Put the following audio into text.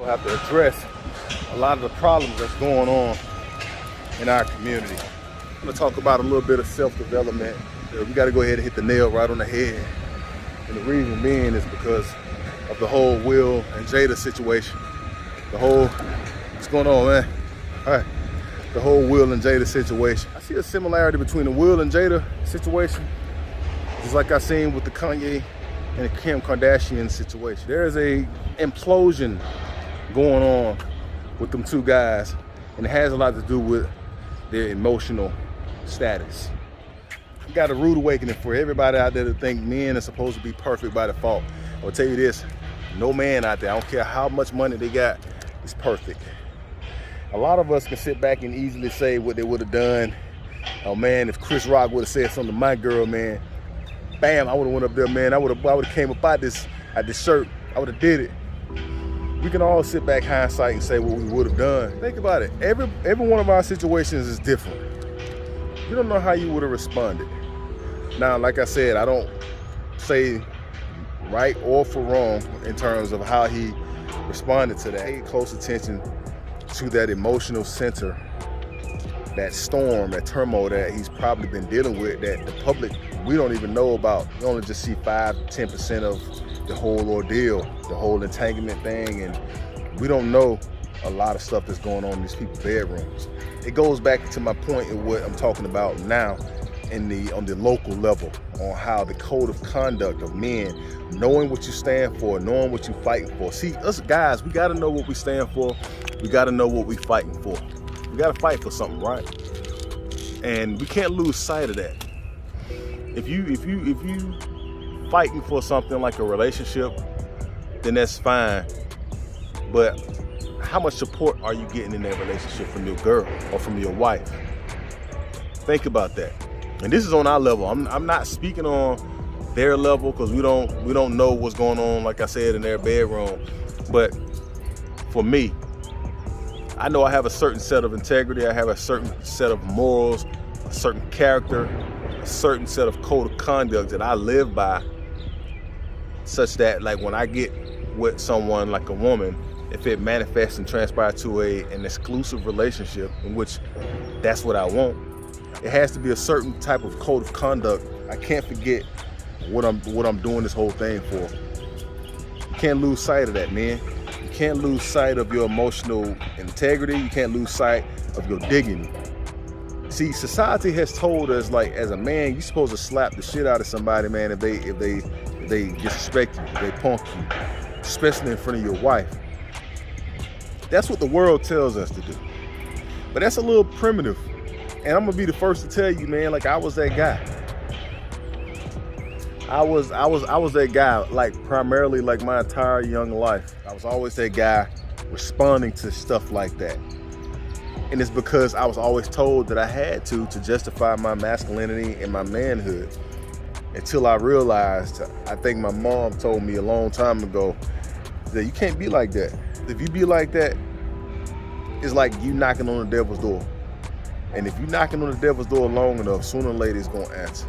we'll have to address a lot of the problems that's going on in our community. I'm gonna talk about a little bit of self-development. We gotta go ahead and hit the nail right on the head. And the reason being is because of the whole Will and Jada situation. What's going on, man? All right. The whole Will and Jada situation. I see a similarity between the Will and Jada situation, just like I seen with the Kanye and the Kim Kardashian situation. There's a implosion going on with them two guys, and it has a lot to do with their emotional status. You got a rude awakening for everybody out there to think men are supposed to be perfect by default. I'll tell you this, no man out there, I don't care how much money they got, is perfect. A lot of us can sit back and easily say what they would have done. Oh man, if Chris Rock would have said something to my girl, man, bam, I would have went up there, man. I would have came up at this shirt. I would have did it. We can all sit back hindsight and say what we would have done. Think about it. Every one of our situations is different. You don't know how you would have responded. Now, like I said, I don't say right or for wrong in terms of how he responded to that. Pay close attention to that emotional center, that storm, that turmoil that he's probably been dealing with, that the public, we don't even know about. We only just see 5-10% of the whole ordeal, the whole entanglement thing, and we don't know a lot of stuff that's going on in these people's bedrooms. It goes back to my point of what I'm talking about now on the local level, on how the code of conduct of men, knowing what you stand for, knowing what you're fighting for. See, us guys, we gotta know what we stand for. We gotta know what we're fighting for. We gotta fight for something, right? And we can't lose sight of that. If you fighting for something like a relationship, then that's fine. But how much support are you getting in that relationship from your girl or from your wife? Think about that. And this is on our level. I'm not speaking on their level because we don't know what's going on, like I said, in their bedroom. But for me, I know I have a certain set of integrity. I have a certain set of morals, a certain character, a certain set of code of conduct that I live by, such that like when I get with someone like a woman, if it manifests and transpires to an exclusive relationship in which that's what I want, it has to be a certain type of code of conduct. I can't forget what I'm doing this whole thing for. You can't lose sight of that, man. You can't lose sight of your emotional integrity. You can't lose sight of your dignity. See, society has told us, like, as a man, you're supposed to slap the shit out of somebody, man, if they disrespect you, if they punk you, especially in front of your wife. That's what the world tells us to do. But that's a little primitive. And I'm gonna be the first to tell you, man, like I was that guy. I was that guy, like primarily like my entire young life. I was always that guy responding to stuff like that. And it's because I was always told that I had to justify my masculinity and my manhood. Until I realized, I think my mom told me a long time ago, that you can't be like that. If you be like that, it's like you knocking on the devil's door. And if you're knocking on the devil's door long enough, sooner or later it's gonna answer.